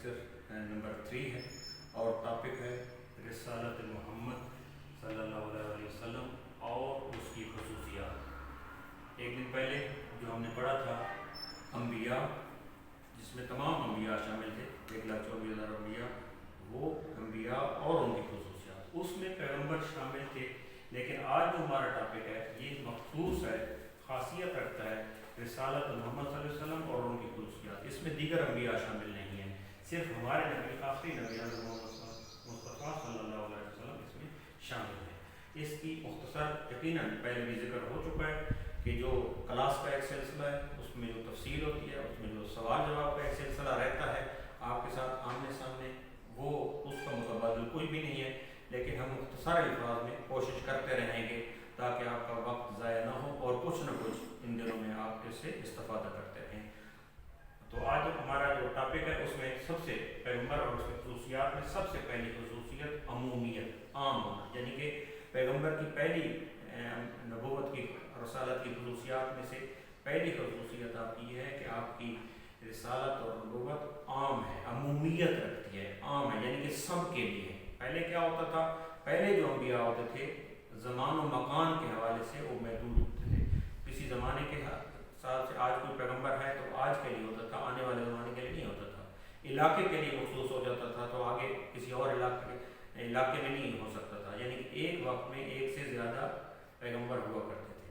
Lecture number 3 ہے اور topic ہے رسالت محمد صلی اللہ علیہ وسلم اور اس کی خصوصیات۔ ایک دن پہلے جو ہم نے پڑھا تھا انبیاء، جس میں تمام انبیاء شامل تھے، 1,24,000 انبیاء، وہ انبیاء اور ان کی خصوصیات، اس میں پیغمبر شامل تھے۔ لیکن آج جو ہمارا ٹاپک ہے یہ مخصوص ہے، خاصیت رکھتا ہے رسالت محمد صلی اللہ علیہ وسلم اور ان کی خصوصیات۔ اس میں دیگر انبیاء شامل نہیں ہیں، صرف ہمارے نبی، آخری نبی مصطفیٰ صلی اللہ علیہ وسلم اس میں شامل ہیں۔ اس کی مختصر یقیناً پہلے بھی ذکر ہو چکا ہے کہ جو کلاس کا ایک سلسلہ ہے، اس میں جو تفصیل ہوتی ہے، اس میں جو سوال جواب کا ایک سلسلہ رہتا ہے آپ کے ساتھ آمنے سامنے، وہ اس کا متبادل کوئی بھی نہیں ہے، لیکن ہم مختصر الفاظ میں کوشش کرتے رہیں گے تاکہ آپ کا وقت ضائع نہ ہو اور کچھ نہ کچھ ان دنوں میں آپ اس سے استفادہ کرتے رہیں۔ تو آج ہمارا جو ٹاپک ہے اس میں سب سے پیغمبر اور اس کی خصوصیات میں سب سے پہلی خصوصیت عمومیت، عام ہونا، یعنی کہ پیغمبر کی پہلی نبوت کی رسالت کی خصوصیات میں سے پہلی خصوصیت آپ کی یہ ہے کہ آپ کی رسالت اور نبوت عام ہے، عمومیت رکھتی ہے، عام ہے، یعنی کہ سب کے لیے۔ پہلے کیا ہوتا تھا؟ پہلے جو انبیاء ہوتے تھے زمان و مکان کے حوالے سے وہ محدود ہوتے تھے، کسی زمانے کے ساتھ سے آج کوئی پیغمبر ہے تو آج کے لیے ہوتا تھا، آنے والے زمانے کے لیے نہیں ہوتا تھا، علاقے کے لیے مخصوص ہو جاتا تھا تو آگے کسی اور علاقے میں نہیں ہو سکتا تھا، یعنی کہ ایک وقت میں ایک سے زیادہ پیغمبر ہوا کرتے تھے۔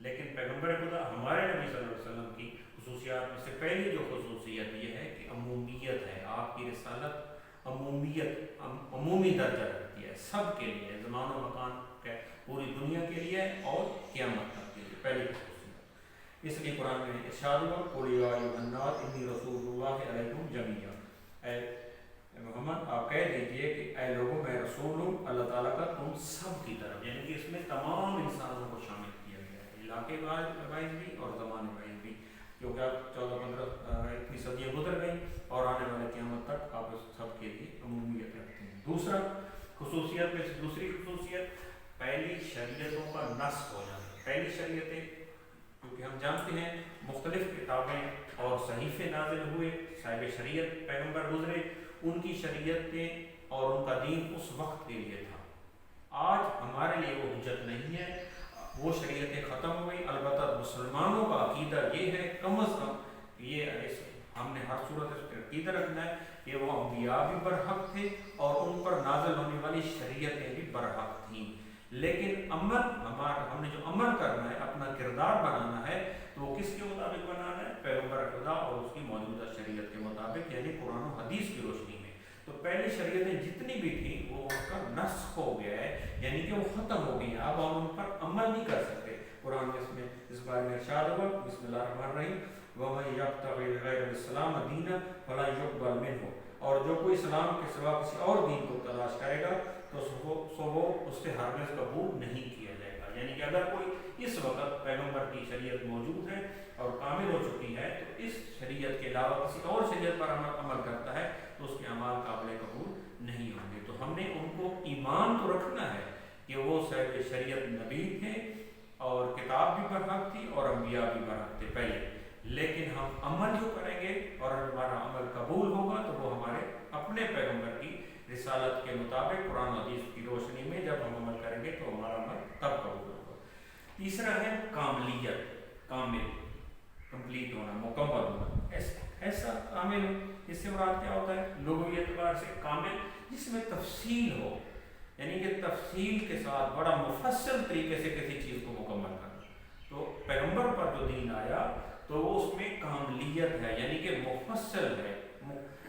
لیکن پیغمبر خدا ہمارے نبی صلی اللہ علیہ وسلم کی خصوصیات میں سے پہلی جو خصوصیت یہ ہے کہ عمومیت ہے، آپ کی رسالت عمومیت، عمومی درجہ رکھتی ہے، سب کے لیے، زمان و مکان کے، پوری دنیا کے لیے اور قیامت تک کے لیے، پہلی خصوصیت۔ اس لیے قرآن میں ارشاد ہوا قل یا ایھا الناس انی رسول اللہ علیکم جمیعا، اے محمد آپ کہہ دیجئے کہ اے لوگوں میں رسول ہوں اللہ تعالیٰ کا تم سب کی طرف، یعنی کہ اس میں تمام انسانوں کو شامل کیا گیا ہے، علاقے وائز بھی اور زمانے وائز بھی، کیونکہ اب 14-15 اتنی صدیاں گزر گئیں اور آنے والے قیامت تک آپ اس سب کے لیے عمومیت رکھتے ہیں۔ دوسرا خصوصیت میں سے دوسری خصوصیت پہلی شریعتوں کا نسخ ہو جانا۔ پہلی شریعتیں کیونکہ ہم جانتے ہیں مختلف کتابیں اور صحیفے نازل ہوئے، صاحب شریعت پیغمبر گزرے، ان کی شریعتیں اور ان کا دین اس وقت کے لیے تھا۔ آج ہمارے لیے وہ حجت نہیں ہے، وہ شریعتیں ختم ہو گئی۔ البتہ مسلمانوں کا عقیدہ یہ ہے، کم از کم یہ ہم نے ہر صورت اس پر عقیدہ رکھنا ہے کہ وہ انبیاء بھی برحق تھے اور ان پر نازل ہونے والی شریعتیں بھی برحق تھیں، لیکن عمل ہم نے جو عمل کرنا ہے، اپنا کردار بنانا ہے، تو وہ کس کے مطابق بنانا ہے؟ پیغمبر خدا اور اس کی موجودہ شریعت کے مطابق، یعنی قرآن و حدیث کی روشنی میں۔ تو پہلی شریعتیں جتنی بھی تھیں وہ ان کا نسخ ہو گیا ہے، یعنی کہ وہ ختم ہو گئی ہیں، اب ہم ان پر عمل نہیں کر سکتے۔ قرآن میں اس بارے میں ارشاد ہوا بسم اللہ الرحمن الرحیم وَمَن يَبْتَغِ غَيْرَ الْإِسْلَامَ دِينًا فَلَن يُقْبَلَ مِنْهُ، اور جو کوئی اسلام کے سوا کسی اور دین کو تلاش کرے گا تو وہ اس سے ہرگز قبول نہیں کیا جائے گا۔ یعنی کہ اگر کوئی اس وقت پیغمبر کی شریعت موجود ہے اور کامل ہو چکی ہے تو اس شریعت کے علاوہ کسی اور شریعت پر عمل کرتا ہے تو اس کے اعمال قابل قبول نہیں ہوں گے۔ تو ہم نے ان کو ایمان تو رکھنا ہے کہ وہ صاحب شریعت نبی تھے اور کتاب بھی برحق تھی اور انبیاء بھی برحق تھے پہلے، لیکن ہم عمل جو کریں گے اور ہمارا عمل قبول ہوگا تو وہ ہمارے اپنے پیغمبر کی رسالت کے مطابق قرآن حدیث کی روشنی میں جب ہم عمل کریں گے تو ہمارا عمل تب قبول ہوگا۔ تیسرا ہے کاملیت، کامل، کمپلیٹ ہونا، مکمل ہونا۔ ایسا کامل، اس سے مراد کیا ہوتا ہے؟ لغوی اعتبار سے کامل جس میں تفصیل ہو، یعنی کہ تفصیل کے ساتھ بڑا مفصل طریقے سے کسی چیز کو مکمل کرنا۔ تو پیغمبر پر جو دین آیا تو وہ اس میں کاملیت ہے، یعنی کہ مفصل ہے،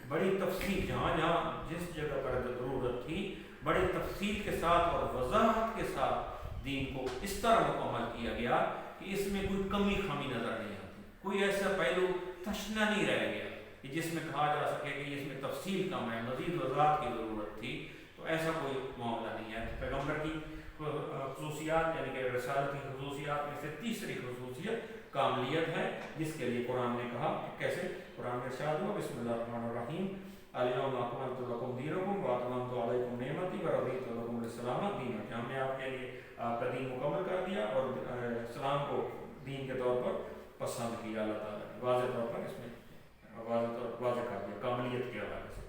بڑی تفصیل، جہاں جہاں جس جگہ پر ضرورت تھی بڑی تفصیل کے ساتھ اور وضاحت کے ساتھ دین کو اس طرح مکمل کیا گیا کہ اس میں کوئی کمی خامی نظر نہیں آتی، کوئی ایسا پہلو تشنہ نہیں رہ گیا کہ جس میں کہا جا سکے کہ اس میں تفصیل کم ہے، مزید وضاحت کی ضرورت تھی، تو ایسا کوئی معاملہ نہیں ہے۔ پیغمبر کی خصوصیات یعنی کہ رسالت کی خصوصیات میں سے تیسری خصوصیت کاملیت ہے، جس کے لیے قرآن نے کہا کیسے؟ قرآن میں ارشاد ہوا بسم اللہ الرحمن الرحیم الیوم اکملت لکم دینکم واتممت علیکم نعمتی ورضیت لکم الاسلام دینا، کہ ہم نے آپ کے لیے آپ کا دین مکمل کر دیا اور اسلام کو دین کے طور پر پسند کیا اللہ تعالیٰ نے، واضح طور پر اس میں واضح کر دیا کاملیت کے حوالے سے۔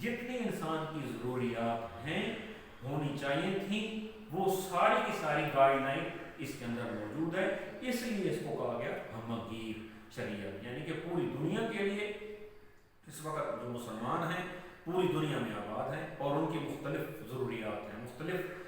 جتنی انسان کی ضروریات ہیں ہونی چاہیے تھیں وہ ساری کی ساری گائیڈ لائن اس کے اندر موجود ہے. اس لیے اس کو کہا گیا ہمگیر شریعت، یعنی کہ پوری دنیا کے لیے اس وقت جو مسلمان ہیں پوری دنیا میں آباد ہیں اور ان کی مختلف ضروریات ہیں، مختلف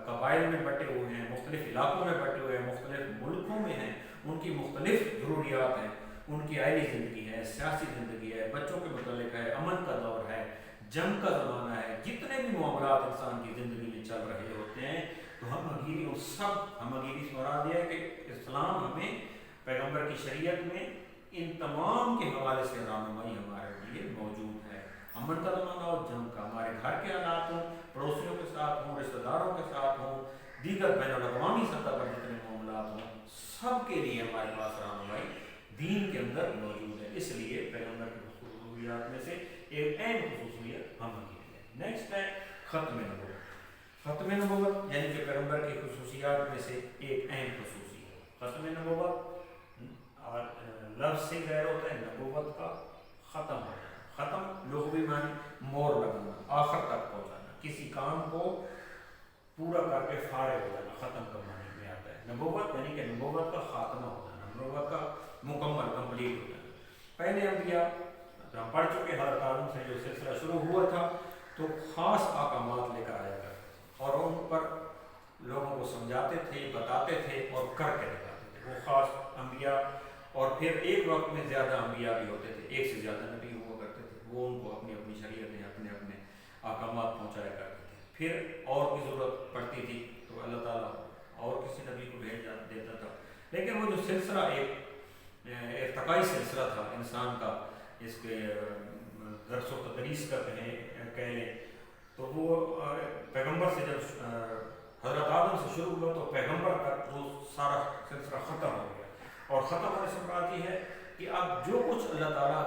قبائل میں بٹے ہوئے ہیں، مختلف علاقوں میں بٹے ہوئے ہیں، مختلف ملکوں میں ہیں، ان کی مختلف ضروریات ہیں. ان کی آئلی زندگی ہے، سیاسی زندگی ہے، بچوں کے متعلق ہے، امن کا دور ہے، جنگ کا زمانہ ہے، جتنے بھی معاملات انسان کی زندگی میں چل رہے ہوتے ہیں تو ہمگیری اور سب ہمگیری سے مراد یہ ہے کہ اسلام ہمیں پیغمبر کی شریعت میں ان تمام کے حوالے سے رہنمائی ہمارے لیے موجود ہے. امن کا زمانہ ہو، جنگ کا، ہمارے گھر کے حالات ہوں، پڑوسیوں کے ساتھ ہوں، رشتہ داروں کے ساتھ ہوں، دیگر بین الاقوامی سطح پر جتنے معاملات ہوں، سب کے لیے ہمارے پاس رہنمائی دین کے اندر موجود ہے. اس لیے پیغمبر کی خصوصیات میں سے ایک اہم خصوصیت ہمگیری ہے. نیکسٹ ہے ختم نبوت. ختم نبوت یعنی کہ پیغمبر کی خصوصیات میں سے ایک اہم خصوصیت ختم نبوت. اور لفظ سے غیر ہوتا ہے نبوت کا ختم ہو جانا. ختم لغوی معنی مور لگانا، آخر تک پہنچانا، کسی کام کو پورا کر کے فارغ ہو جانا ختم کا معنی میں آتا ہے. نبوت یعنی کہ نبوت کا خاتمہ ہو جانا، نبوت کا مکمل کمپلیٹ ہو جانا. پہلے انبیاء ہم پڑھ چکے حضرت آدم سے جو سلسلہ شروع ہوا تھا تو خاص احکامات لے کر آیا کرتے اور ان پر لوگوں کو سمجھاتے تھے، بتاتے تھے اور کر کے دکھاتے تھے. وہ خاص انبیاء اور پھر ایک وقت میں زیادہ انبیاء بھی ہوتے تھے، ایک سے زیادہ نبی ہوا کرتے تھے. وہ ان کو اپنی اپنی شریعتیں، اپنے اپنے احکامات پہنچایا کرتے تھے. پھر اور کی ضرورت پڑتی تھی تو اللہ تعالیٰ اور کسی نبی کو بھیج دیتا تھا. لیکن وہ جو سلسلہ ایک ارتقائی سلسلہ تھا انسان کا، اس کے درس و تدریس کا کہہ لیں تو وہ پیغمبر سے جب حضرت آدم سے شروع ہوا تو پیغمبر تک وہ سارا سلسلہ ختم ہو گیا. اور ختم ہونے سے مراد یہ ہے کہ اب جو کچھ اللہ تعالیٰ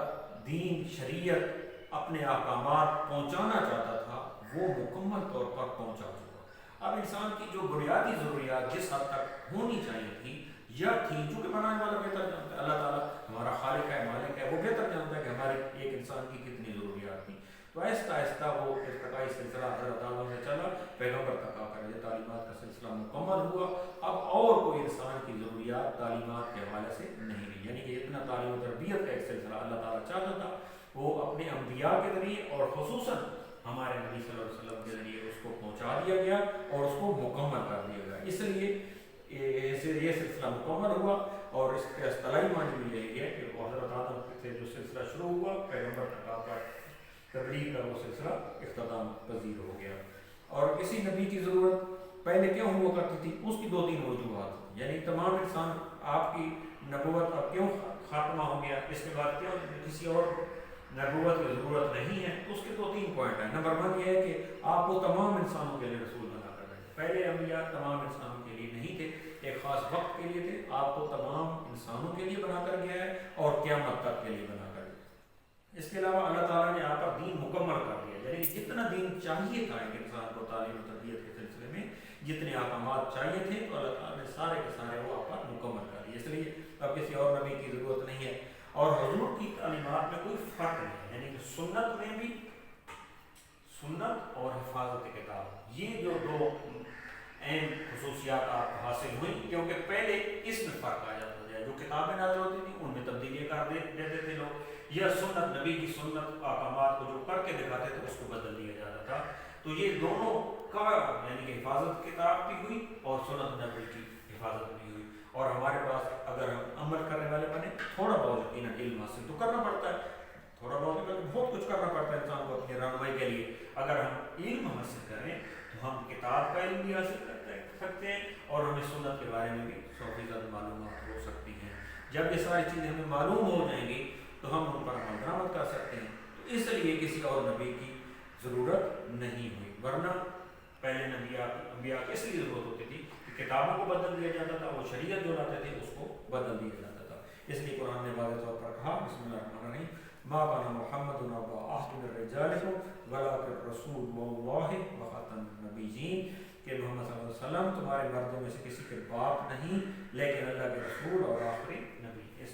دین شریعت اپنے احکامات پہنچانا چاہتا تھا وہ مکمل طور پر پہنچا چکا. اب انسان کی جو بنیادی ضروریات جس حد تک ہونی چاہیے تھی یا تھی، چونکہ بنانے والا بہتر جانتا ہے، اللہ تعالیٰ ہمارا خالق ہے، مالک ہے، وہ بہتر جانتا ہے کہ ہمارے ایک انسان کی کتنی ضروریات تھیں. تو آہستہ آہستہ وہ ارتقائی سلسلہ حضرت آدم سے چلا، پیغمبر تک آ کر یہ تعلیمات کا سلسلہ مکمل ہوا. اب اور کوئی انسان کی ضروریات تعلیمات کے حوالے سے نہیں رہی، یعنی کہ اتنا تعلیم و تربیت کا ایک سلسلہ اللہ تعالیٰ چاہتا تھا وہ اپنے انبیاء کے ذریعے اور خصوصاً ہمارے نبی صلی اللہ علیہ وسلم کے ذریعے اس کو پہنچا دیا گیا اور اس کو مکمل کر دیا گیا. اس لیے یہ سلسلہ مکمل ہوا اور اس کے اصطلاحی معنی بھی یہی ہے کہ حضرت آدم سے جو سلسلہ شروع ہوا پیغمبر تک آ کر تبلیغ کا وہ سلسلہ اختتام پذیر ہو گیا. اور کسی نبی کی ضرورت پہلے کیوں ہوا کرتی تھی اس کی دو تین وجوہات، یعنی تمام انسان آپ کی نبوت اب کیوں خاتمہ ہو گیا، اس کے بعد کیوں کسی اور نبوت کی ضرورت نہیں ہے. اس کے دو تین پوائنٹ ہیں. نمبر 1 یہ ہے کہ آپ کو تمام انسانوں کے لیے رسول بنا کر رہے ہیں. پہلے انبیاء تمام انسانوں کے لیے نہیں تھے، ایک خاص وقت کے لیے تھے. آپ کو تمام انسانوں کے لیے بنا کر گیا ہے اور قیامت تک کے لیے بنا کر گیا. اس کے علاوہ اللہ تعالیٰ نے آپ کا دین مکمل کر دیا، یعنی جتنا دین چاہیے تھا ایک انسان کو تعلیم و تربیت کے سلسلے میں جتنے احکامات چاہیے تھے تو اللہ تعالیٰ نے سارے کے سارے وہ آپ کا مکمل کر دیے. اس لیے اب کسی اور نبی کی ضرورت نہیں ہے. اور حضور کی تعلیمات میں کوئی فرق نہیں ہے، یعنی کہ سنت میں بھی سنت اور حفاظت کتاب، یہ جو دو اہم خصوصیات آپ کو حاصل ہوئی. کیونکہ پہلے اس میں فرق آ جاتا ہے، جو کتابیں نازل ہوتی تھیں ان میں تبدیلیاں کر دیتے تھے لوگ، یا سنت نبی کی سنت احکامات کو جو کر کے دکھاتے تھے اس کو بدل دیا جاتا تھا. تو یہ دونوں کا یعنی کہ حفاظت کتاب بھی ہوئی اور سنت نبی کی حفاظت بھی ہوئی. اور ہمارے پاس اگر ہم عمل کرنے والے بنے تھوڑا بہت علم حاصل تو کرنا پڑتا ہے، تھوڑا بہت بہت کچھ کرنا پڑتا ہے انسان کو اپنی رہنمائی کے لیے. اگر ہم علم حاصل کریں تو ہم کتاب کا علم بھی حاصل کر سکتے ہیں اور ہمیں سنت کے بارے میں بھی 100% معلومات ہو سکتی ہیں. جب یہ ساری چیزیں ہمیں معلوم ہو جائیں گی تو ہم ان پر عمل درآمد کر سکتے ہیں. تو اس لیے کسی اور نبی کی ضرورت نہیں ہوئی، ورنہ پہلے انبیاء کی اس لیے ضرورت ہوتی تھی کہ کتابوں کو بدل دیا جاتا تھا، وہ شریعت جو لاتے تھے اس کو بدل دیا جاتا تھا. اس لیے قرآن نے واضح طور پر کہا بسم اللہ الرحمن الرحیم ما کان محمد ابا احد من رجالکم ولکن رسول اللہ وخاتم النبیین، کہ محمد صلی اللہ علیہ وسلم تمہارے مردوں میں سے کسی کے باپ نہیں لیکن اللہ کے رسول اور آخری نبی. اس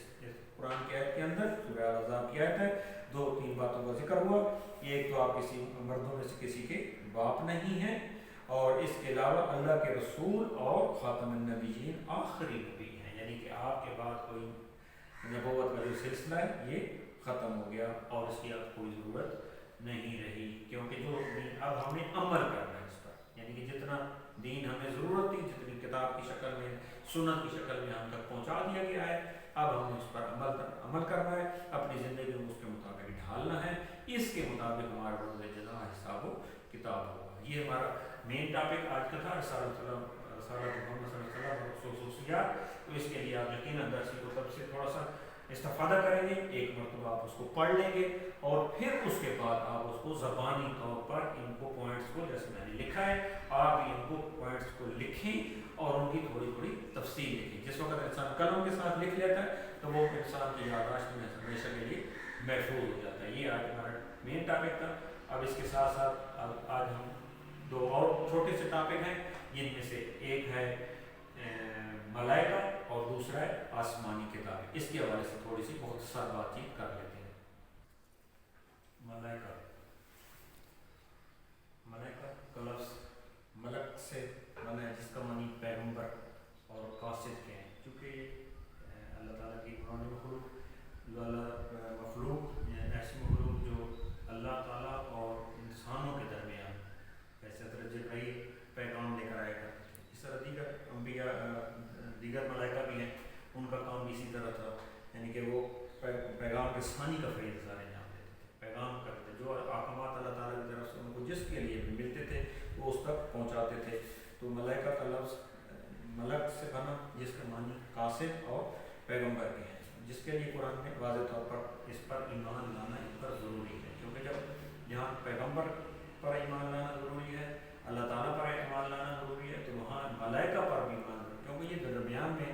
قرآن کی آیت کے اندر سورہ احزاب کی آیت ہے، 2-3 باتوں کا ذکر ہوا. ایک تو آپ کسی مردوں میں سے کسی کے باپ نہیں ہیں، اور اس کے علاوہ اللہ کے رسول اور خاتم النبیین آخری نبی ہیں، یعنی کہ آپ کے بعد کوئی نبوت کا جو سلسلہ ہے یہ ختم ہو گیا اور اس کی اب کوئی ضرورت نہیں رہی، کیونکہ جو دین اب ہمیں عمل کرنا ہے اس پر، یعنی کہ جتنا دین ہمیں ضرورت تھی، جتنی کتاب کی شکل میں سنت کی شکل میں ہم تک پہنچا دیا گیا ہے، اب ہمیں اس پر عمل کرنا ہے، اپنی زندگی میں اس کے مطابق ڈھالنا ہے، اس کے مطابق ہمارا روز جزا حساب و کتاب ہوگا. یہ ہمارا مین ٹاپک آج کا تھا، رسالۃ محمد صلی اللہ علیہ وسلم اور خصوصیات. تو اس کے لیے آپ یقیناً درسی کتب سے تھوڑا سا استفادہ کریں گے، ایک مرتبہ آپ اس کو پڑھ لیں گے، اور پھر اس کے بعد آپ اس کو زبانی طور پر ان کو پوائنٹس کو، جیسے میں نے لکھا ہے آپ ان کو پوائنٹس کو لکھیں اور ان کی تھوڑی تھوڑی تفصیل لکھیں. جس وقت انسان قلم کے ساتھ لکھ لیتا ہے تو وہ انسان کی یادداشت میں ہمیشہ کے لیے محفوظ ہو جاتا ہے. یہ آج ہمارا مین ٹاپک تھا. اب اس کے ساتھ ساتھ آج ہم 2 اور چھوٹے سے ٹاپک ہیں، جن میں سے ایک ہے ملائکہ اور دوسرا ہے آسمانی کتابیں. اس کے حوالے سے تھوڑی سی مختصر بات چیت کر لیتے ہیں. ملائکہ کا لفظ ملک سے بنا ہے، جس کا معنی پیغمبر اور قاصد کے ہیں. چونکہ اللہ تعالیٰ کی قرآن مخلوق ایسی مخلوق جو اللہ تعالیٰ اور انسانوں کے درمیان، ایسے حضرت جبرائیل پیغام لے کر آیا کرتے تھے. اس طرح دیگر انبیاء، دیگر ملائکہ بھی ہیں، ان کا کام بھی اسی طرح تھا، یعنی کہ وہ پیغام رسانی کا فریض انجام دیتے تھے، پیغام کرتے، جو احکامات اللہ تعالیٰ کی طرف سے ان کو جس کے لیے بھی ملتے تھے وہ اس تک پہنچاتے تھے. تو ملائکہ کا لفظ ملک سے بنا، جس کا معنی قاصد اور پیغمبر کے ہیں، جس کے لیے قرآن میں واضح طور پر اس پر ایمان لانا ان پر ضروری ہے. کیونکہ جہاں پیغمبر پر ایمان لانا ضروری ہے، اللہ تعالیٰ پر ایمان لانا ضروری ہے، تو وہاں ملائکہ پر بھی ایمان ضروری ہے، کیونکہ یہ درمیان میں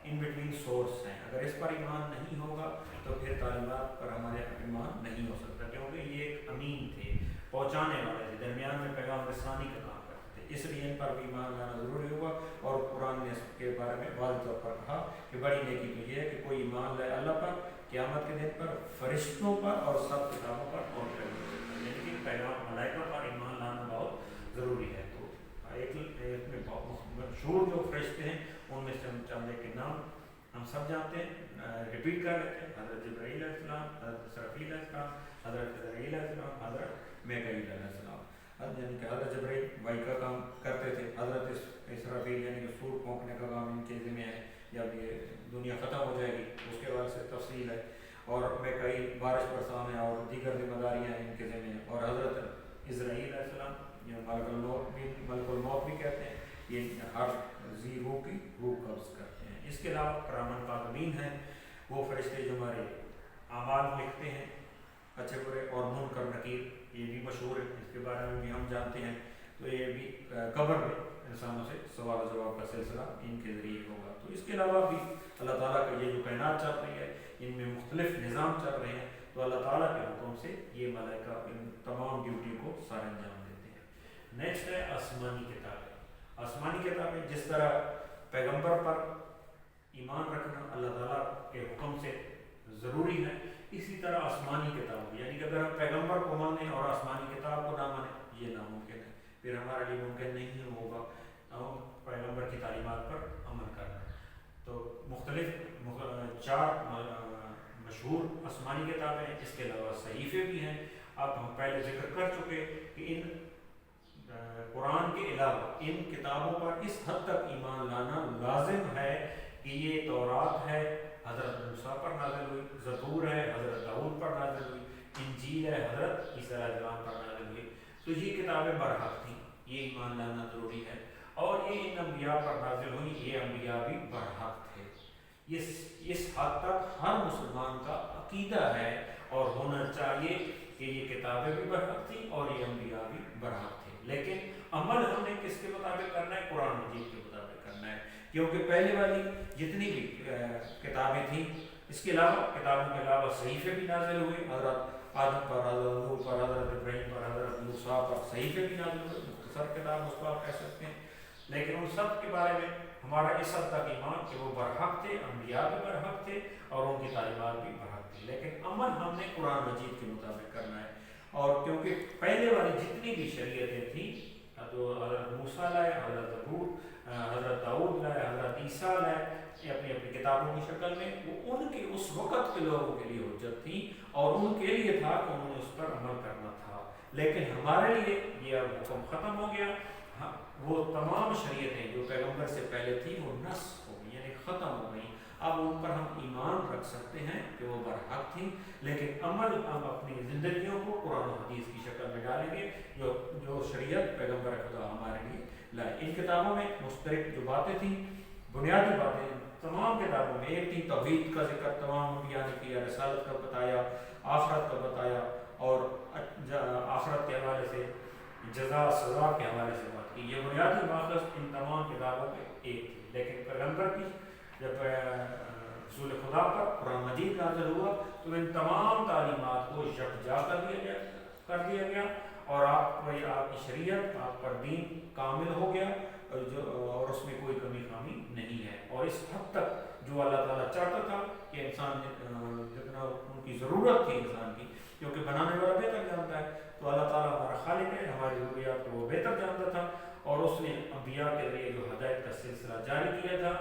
ان بٹوین سورس ہیں. اگر اس پر ایمان نہیں ہوگا تو پھر تعلیمات پر ہمارے ایمان نہیں ہو سکتا، کیونکہ یہ ایک امین تھے، پہنچانے والے تھے، درمیان میں پیغام رسانی کا کام کرتے تھے. اس لیے ان پر بھی ایمان لانا ضروری ہوگا. اور قرآن نے اس کے بارے میں واضح طور پر کہا کہ بڑی نیکی تو یہ ہے کہ کوئی ایمان لائے اللہ پر، قیامت کے دن پر، فرشتوں پر اور سب کتابوں پر اور پیغمبروں پر، یعنی کہ پیغام ملائکہ پر ایمان لانا بہت ضروری ہے. تو ایک میں مشہور جو فرشتے ہیں ان میں سے ہم چند کے نام ہم سب جانتے ہیں، ریپیٹ کر لیتے ہیں. حضرت جبرائیل علیہ السلام، حضرت اسرافیل علیہ السلام، حضرت عزرائیل علیہ السلام، حضرت میکائیل علیہ السلام. یعنی کہ حضرت جبرائیل وحی کا کام کرتے تھے، حضرت اسرافیل یعنی کہ سور پھونکنے کا کام ان کے ذمہ ہے، جب یہ دنیا ختم ہو جائے گی اس کے بعد سے تفصیل ہے. اور میکائیل بارش برسانا اور دیگر ذمہ داریاں ہیں ان کے ذمہ ہیں. اور حضرت عزرائیل علیہ السلام، یہ ملک الموت بھی کہتے ہیں، یہ ہر ذی روح کی روح قبض کرتے ہیں. اس کے علاوہ کرامن کاتبین ہیں، وہ فرشتے جو ہمارے اعمال لکھتے ہیں، اچھے برے اور منکر نکیر، یہ بھی مشہور ہے، اس کے بارے میں بھی ہم جانتے ہیں. تو یہ بھی قبر میں انسانوں سے سوال و جواب کا سلسلہ ان کے ذریعے ہوگا. تو اس کے علاوہ بھی اللہ تعالیٰ کا یہ جو کائنات چل رہی ہے، ان میں مختلف نظام چل رہے ہیں، تو اللہ تعالیٰ کے حکم سے یہ ملائکہ ان تمام ڈیوٹی کو سر انجام دیتے ہیں. نیکسٹ ہے آسمانی کتابیں. آسمانی کتابیں جس طرح پیغمبر پر ایمان رکھنا اللہ تعالیٰ کے حکم سے ضروری ہے، اسی طرح آسمانی کتاب، یعنی کہ اگر ہم پیغمبر کو مانیں اور آسمانی کتاب کو نہ مانیں، یہ ناممکن ہے. پھر ہمارے لیے ممکن نہیں ہوگا پیغمبر کی تعلیمات پر عمل کرنا. تو مختلف 4 مشہور آسمانی کتابیں ہیں، اس کے علاوہ صحیفے بھی ہیں. اب ہم پہلے ذکر کر چکے کہ ان قرآن کے علاوہ ان کتابوں پر اس حد تک ایمان لانا لازم ہے کہ یہ تورات ہے، حضرت موسیٰ پر نازل ہوئی، زبور ہے، حضرت داؤد پر نازل ہوئی، انجیل ہے، حضرت عیسیٰ علیہ السلام پر نازل ہوئی. تو یہ کتابیں برحق تھیں، یہ ایمان لانا ضروری ہے. اور یہ ان انبیاء پر نازل ہوئی، یہ انبیاء بھی برحق تھے. اس حد تک ہر مسلمان کا عقیدہ ہے اور ہونا چاہیے کہ یہ کتابیں بھی برحق تھیں اور یہ انبیاء بھی برحق تھے. لیکن عمل ہم نے کس کے مطابق کرنا ہے؟ قرآن مجید کے مطابق کرنا ہے. کیونکہ پہلے والی جتنی بھی کتابیں تھیں، اس کے علاوہ کتابوں کے علاوہ صحیفے بھی نازل ہوئے، حضرت آدم پر، حضرت نوح پر، حضرت ابراہیم پر، حضرت موسیٰ پر صحیفے بھی نازل ہوئے. مختصر کتاب اس کو آپ کہہ سکتے ہیں. لیکن ان سب کے بارے میں ہمارا اس حد تک ایمان کہ وہ برحق تھے، انبیاء بھی برحق تھے اور ان کی تعلیمات بھی برحق تھی، لیکن عمل ہم نے قرآن مجید کے مطابق کرنا ہے۔ اور کیونکہ پہلے والی جتنی بھی شریعتیں تھیں، تو حضرت موسیٰ لائے، حضرت زبور، حضرت داؤد لائے، حضرت عیسیٰ لائے اپنی اپنی کتابوں کی شکل میں، وہ ان کے اس وقت کے لوگوں کے لیے حجت تھی اور ان کے لیے تھا کہ انہوں نے اس پر عمل کرنا تھا۔ لیکن ہمارے لیے یہ اب حکم ختم ہو گیا، وہ تمام شریعتیں جو پیغمبر سے پہلے تھی وہ نسخ ہو گئی، یعنی ختم ہو گئی۔ اب ان پر ہم ایمان رکھ سکتے ہیں کہ وہ برحق تھی، لیکن عمل ہم اپنی زندگیوں کو قرآن و حدیث کی شکل میں ڈالیں گے جو شریعت پیغمبر خدا ہمارے لیے لائے۔ ان کتابوں میں مشترک جو باتیں تھیں، بنیادی باتیں تمام کتابوں میں ایک تھی، توحید کا ذکر تمام انبیاء نے کیا، رسالت کا بتایا، آخرت کا بتایا، اور آخرت کے حوالے سے جزا سزا کے حوالے سے بات کی۔ یہ بنیادی ماخذ ان تمام کتابوں میں ایک تھی، لیکن پیغمبر کی جب رسول خدا پر قرآن مجید نازل ہوا تو ان تمام تعلیمات کو یکجا کر دیا گیا اور آپ کی شریعت، آپ پر دین کامل ہو گیا اور اس میں کوئی کمی خامی نہیں ہے۔ اور اس حد تک جو اللہ تعالیٰ چاہتا تھا کہ انسان جتنا ان کی ضرورت تھی انسان کی، کیونکہ بنانے والا بہتر جانتا ہے، تو اللہ تعالیٰ ہمارا خالق ہے، ہماری ضروریات کو وہ بہتر جانتا تھا، اور اس نے انبیاء کے ذریعے جو ہدایت کا سلسلہ جاری کیا تھا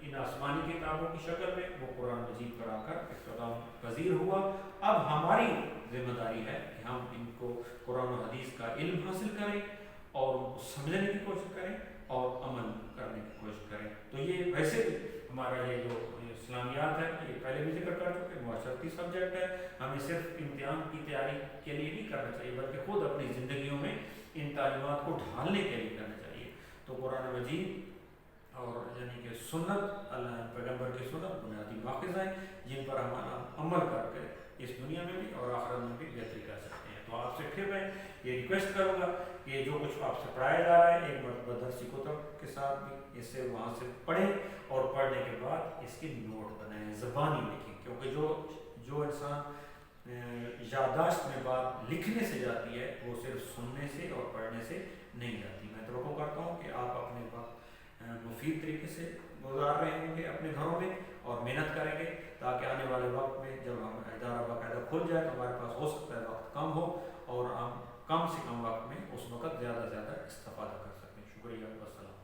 ان آسمانی کتابوں کی شکل میں، وہ قرآن مجید پر آ کر اختتام پذیر ہوا۔ اب ہماری ذمہ داری ہے کہ ہم ان کو قرآن و حدیث کا علم حاصل کریں اور ان کو سمجھنے کی کوشش کریں اور عمل کرنے کی کوشش کریں۔ تو یہ ویسے بھی ہمارا یہ جو اسلامیات ہے، یہ پہلے بھی ذکر کر چکے، معاشرتی سبجیکٹ ہے، ہمیں صرف امتحان کی تیاری کے لیے نہیں کرنا چاہیے بلکہ خود اپنی زندگیوں میں ان تعلیمات کو ڈھالنے کے لیے کرنا چاہیے۔ تو قرآن مجید اور یعنی کہ سنت، اللہ پیغمبر کی سنت بنیادی ماخذ ہیں جن پر ہم عمل کر کے اس دنیا میں بھی اور آخرت میں بھی بہتری کر سکتے ہیں۔ تو آپ سے پھر میں یہ ریکویسٹ کروں گا کہ جو کچھ آپ سے پڑھایا جا رہا ہے ایک مرتبہ درسی کتب کے ساتھ بھی اس سے وہاں سے پڑھیں، اور پڑھنے کے بعد اس کی نوٹ بنائیں، زبانی لکھیں، کیونکہ جو انسان یادداشت میں بات لکھنے سے جاتی ہے وہ صرف سننے سے اور پڑھنے سے نہیں جاتی۔ میں توقع کرتا ہوں کہ آپ اپنے وقت مفید طریقے سے گزار رہے ہوں گے اپنے گھروں میں اور محنت کریں گے تاکہ آنے والے وقت میں جب ہم ادارہ باقاعدہ کھل جائے تو ہمارے پاس ہو سکتا ہے وقت کم ہو اور ہم کم سے کم وقت میں اس وقت زیادہ سے زیادہ استفادہ کر سکیں۔ شکریہ، والسلام۔